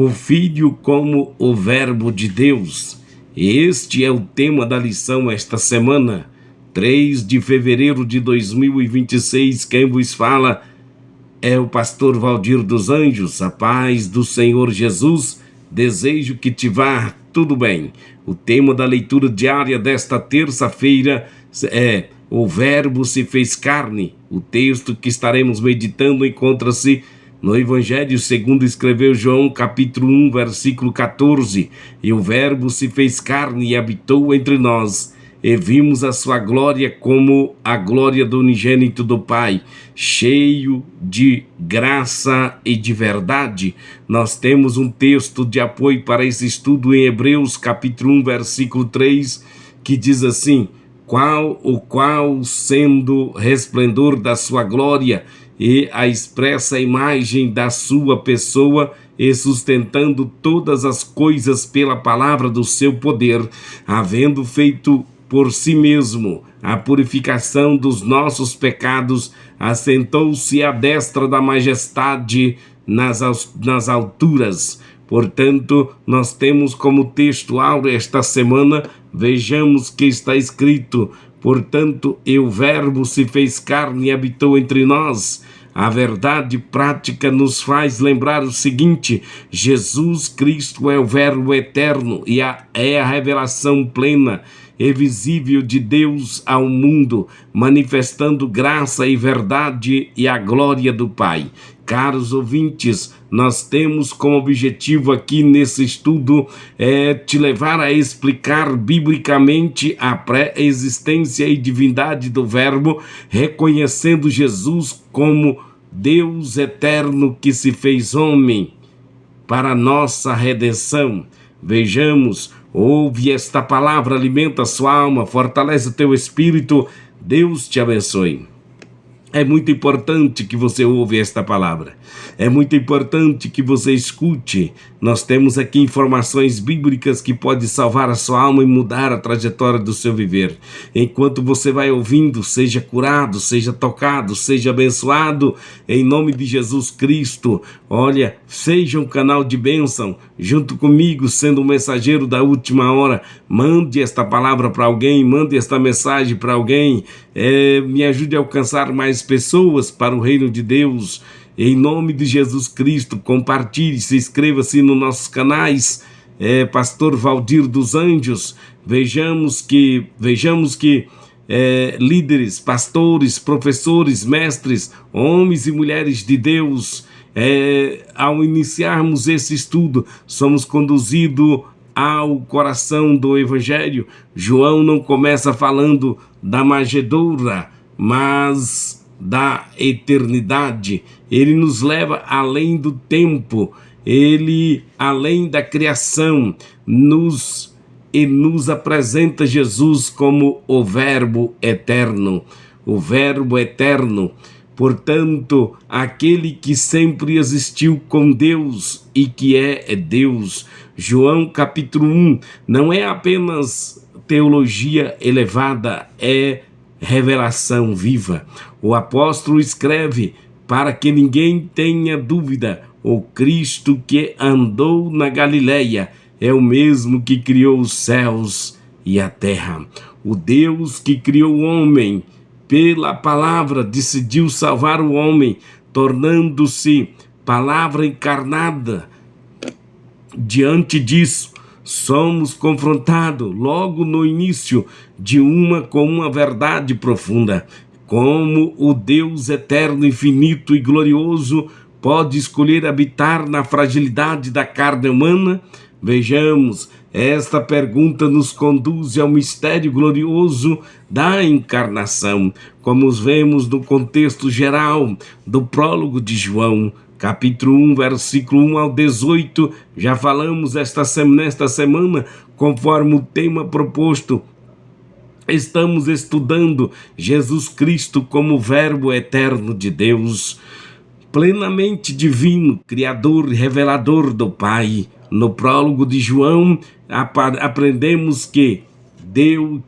o Filho como o Verbo de Deus. Este é o tema da lição esta semana, 3 de fevereiro de 2026. Quem vos fala é o pastor Valdir dos Anjos. A paz do Senhor Jesus, desejo que te vá tudo bem. O tema da leitura diária desta terça-feira é o Verbo se fez carne. O texto que estaremos meditando encontra-se no Evangelho segundo escreveu João, capítulo 1, versículo 14. E o Verbo se fez carne e habitou entre nós, e vimos a sua glória como a glória do unigênito do Pai, cheio de graça e de verdade. Nós temos um texto de apoio para esse estudo em Hebreus, capítulo 1, versículo 3, que diz assim: o qual sendo resplendor da sua glória e a expressa imagem da sua pessoa, e sustentando todas as coisas pela palavra do seu poder, havendo feito por si mesmo a purificação dos nossos pecados, assentou-se à destra da majestade nas alturas. Portanto, nós temos como texto áureo esta semana, vejamos que está escrito: portanto, o Verbo se fez carne e habitou entre nós. A verdade prática nos faz lembrar o seguinte: Jesus Cristo é o Verbo eterno e é a revelação plena e visível de Deus ao mundo, manifestando graça e verdade e a glória do Pai. Caros ouvintes, nós temos como objetivo aqui nesse estudo te levar a explicar biblicamente a pré-existência e divindade do Verbo, reconhecendo Jesus como Deus eterno que se fez homem para nossa redenção. Vejamos, ouve esta palavra, alimenta a sua alma, fortalece o teu espírito. Deus te abençoe. É muito importante que você ouve esta palavra. É muito importante que você escute. Nós temos aqui informações bíblicas que podem salvar a sua alma e mudar a trajetória do seu viver. Enquanto você vai ouvindo, seja curado, seja tocado, seja abençoado, em nome de Jesus Cristo. Olha, seja um canal de bênção, junto comigo, sendo um mensageiro da última hora. Mande esta palavra para alguém, mande esta mensagem para alguém. Me ajude a alcançar mais pessoas para o reino de Deus. Em nome de Jesus Cristo, compartilhe, se inscreva-se nos nossos canais, Pastor Valdir dos Anjos. Vejamos que líderes, pastores, professores, mestres, homens e mulheres de Deus, ao iniciarmos esse estudo, somos conduzidos ao coração do Evangelho. João não começa falando da manjedoura, mas da eternidade. Ele nos leva além do tempo, ele além da criação, nos apresenta Jesus como o Verbo eterno. O Verbo eterno, portanto, aquele que sempre existiu com Deus e que é Deus. João capítulo 1 não é apenas teologia elevada, é revelação viva. O apóstolo escreve para que ninguém tenha dúvida: o Cristo que andou na Galileia é o mesmo que criou os céus e a terra. O Deus que criou o homem pela palavra decidiu salvar o homem, tornando-se palavra encarnada. Diante disso, somos confrontados logo no início com uma verdade profunda: como o Deus eterno, infinito e glorioso pode escolher habitar na fragilidade da carne humana? Vejamos, esta pergunta nos conduz ao mistério glorioso da encarnação, como vemos no contexto geral do prólogo de João, capítulo 1, versículo 1 ao 18, já falamos nesta semana, conforme o tema proposto. Estamos estudando Jesus Cristo como Verbo eterno de Deus, plenamente divino, criador e revelador do Pai. No prólogo de João, aprendemos que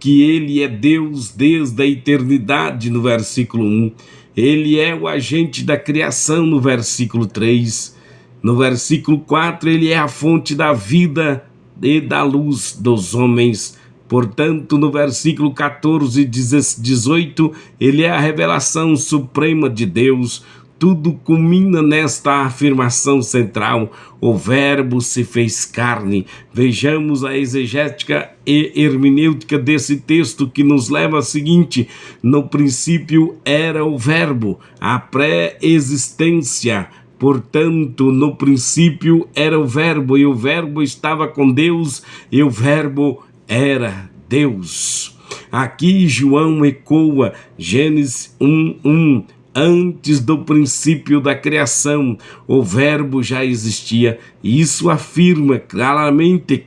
ele é Deus desde a eternidade, no versículo 1. Ele é o agente da criação, no versículo 3. No versículo 4, ele é a fonte da vida e da luz dos homens. Portanto, no versículo 14 e 18, ele é a revelação suprema de Deus. Tudo culmina nesta afirmação central: o Verbo se fez carne. Vejamos a exegética e hermenêutica desse texto, que nos leva ao seguinte: no princípio era o Verbo, a pré-existência. Portanto, no princípio era o Verbo, e o Verbo estava com Deus, e o Verbo era Deus. Aqui João ecoa Gênesis 1:1. Antes do princípio da criação, o Verbo já existia. Isso afirma claramente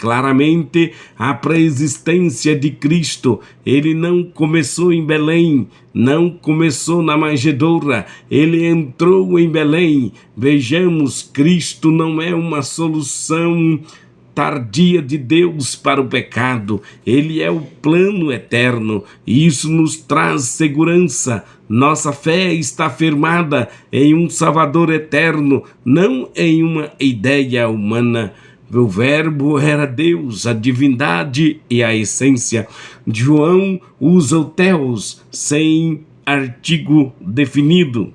a pré-existência de Cristo. Ele não começou em Belém, não começou na manjedoura, ele entrou em Belém. Vejamos, Cristo não é uma solução tardia de Deus para o pecado, ele é o plano eterno, e isso nos traz segurança. Nossa fé está firmada em um Salvador eterno, não em uma ideia humana. O Verbo era Deus, a divindade e a essência. João usa o Theos sem artigo definido.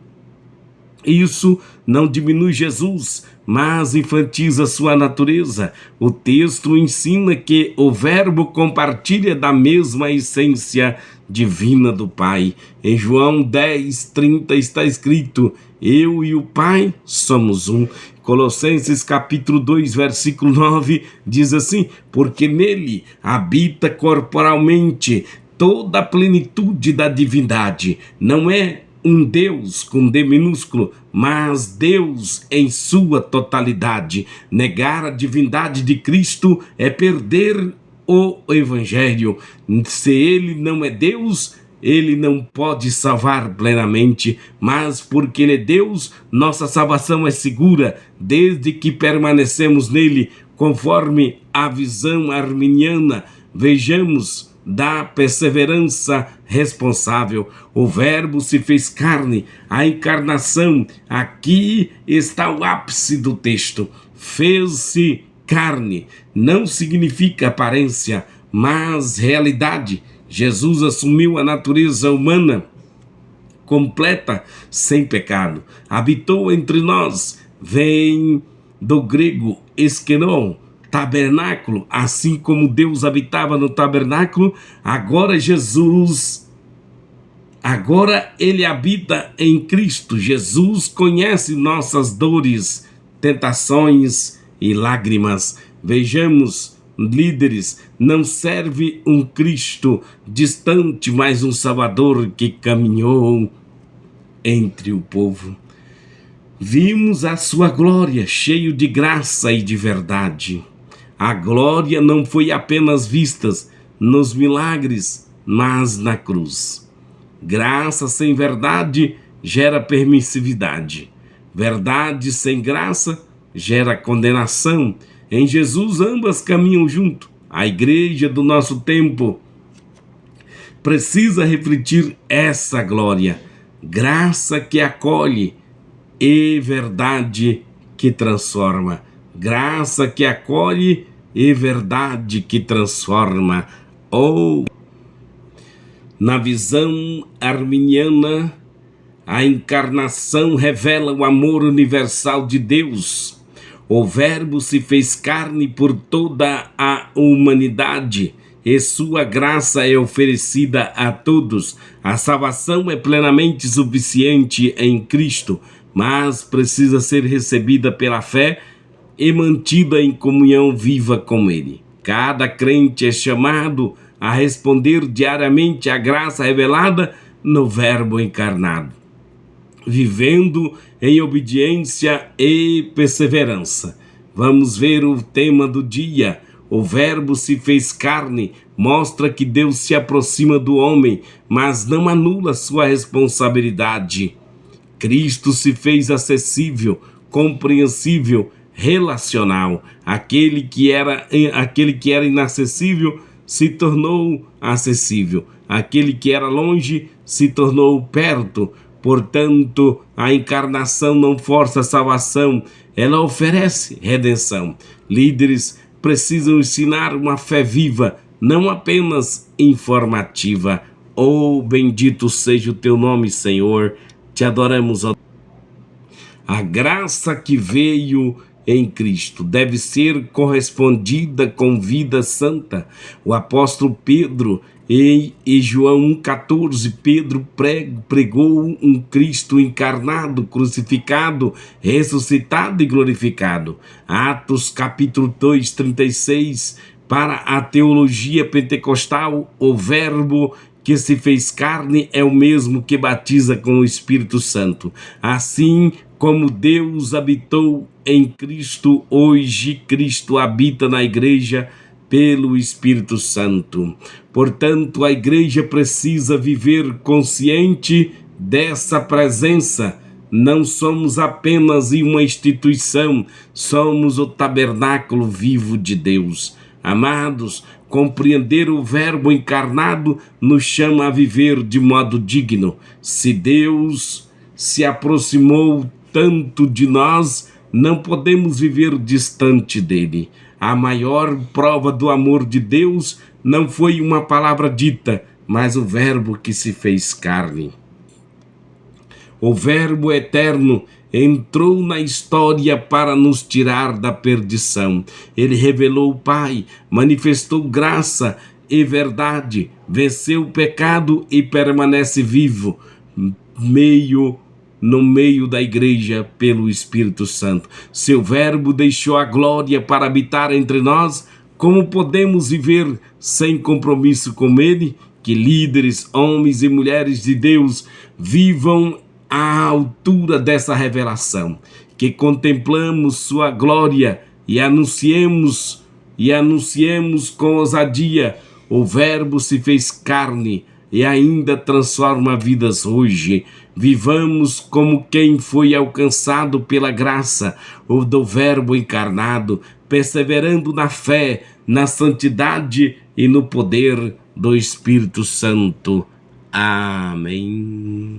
Isso não diminui Jesus, mas enfatiza sua natureza. O texto ensina que o Verbo compartilha da mesma essência divina do Pai. Em João 10:30 está escrito: eu e o Pai somos um. Colossenses capítulo 2, versículo 9 diz assim: porque nele habita corporalmente toda a plenitude da divindade. Não é um Deus com D minúsculo, mas Deus em sua totalidade. Negar a divindade de Cristo é perder o Evangelho. Se ele não é Deus, ele não pode salvar plenamente, mas porque ele é Deus, nossa salvação é segura, desde que permanecemos nele, conforme a visão arminiana. Vejamos da perseverança responsável. O Verbo se fez carne, a encarnação. Aqui está o ápice do texto. Fez-se carne. Não significa aparência, mas realidade. Jesus assumiu a natureza humana completa, sem pecado. Habitou entre nós. Vem do grego eskenon, tabernáculo. Assim como Deus habitava no tabernáculo, agora ele habita em Cristo. Jesus conhece nossas dores, tentações e lágrimas. Vejamos, líderes, não serve um Cristo distante, mas um Salvador que caminhou entre o povo. Vimos a sua glória, cheio de graça e de verdade. A glória não foi apenas vista nos milagres, mas na cruz. Graça sem verdade gera permissividade. Verdade sem graça gera condenação. Em Jesus ambas caminham junto. A igreja do nosso tempo precisa refletir essa glória. Graça que acolhe e verdade que transforma. Graça que acolhe e verdade que transforma. Na visão arminiana, a encarnação revela o amor universal de Deus. O Verbo se fez carne por toda a humanidade e sua graça é oferecida a todos. A salvação é plenamente suficiente em Cristo, mas precisa ser recebida pela fé e mantida em comunhão viva com Ele. Cada crente é chamado a responder diariamente à graça revelada no Verbo encarnado, vivendo em obediência e perseverança. Vamos ver o tema do dia. O Verbo se fez carne, mostra que Deus se aproxima do homem, mas não anula sua responsabilidade. Cristo se fez acessível, compreensível, relacional. Aquele que era inacessível se tornou acessível. Aquele que era longe se tornou perto. Portanto, a encarnação não força a salvação, ela oferece redenção. Líderes precisam ensinar uma fé viva, não apenas informativa. Oh, bendito seja o teu nome, Senhor. Te adoramos, ó. A graça que veio em Cristo deve ser correspondida com vida santa. O apóstolo Pedro, em João 1,14, Pedro pregou um Cristo encarnado, crucificado, ressuscitado e glorificado. Atos capítulo 2, 36, para a teologia pentecostal, o verbo que se fez carne é o mesmo que batiza com o Espírito Santo. Assim como Deus habitou em Cristo, hoje Cristo habita na igreja pelo Espírito Santo. Portanto, a igreja precisa viver consciente dessa presença. Não somos apenas uma instituição, somos o tabernáculo vivo de Deus. Amados, compreender o Verbo encarnado nos chama a viver de modo digno. Se Deus se aproximou tanto de nós, não podemos viver distante dele. A maior prova do amor de Deus não foi uma palavra dita, mas o Verbo que se fez carne. O Verbo eterno entrou na história para nos tirar da perdição. Ele revelou o Pai, manifestou graça e verdade, venceu o pecado e permanece vivo no meio da igreja pelo Espírito Santo. Seu Verbo deixou a glória para habitar entre nós. Como podemos viver sem compromisso com Ele? Que líderes, homens e mulheres de Deus vivam à altura dessa revelação, que contemplamos sua glória e anunciemos com ousadia: o Verbo se fez carne e ainda transforma vidas hoje. Vivamos como quem foi alcançado pela graça ou do Verbo encarnado, perseverando na fé, na santidade e no poder do Espírito Santo. Amém.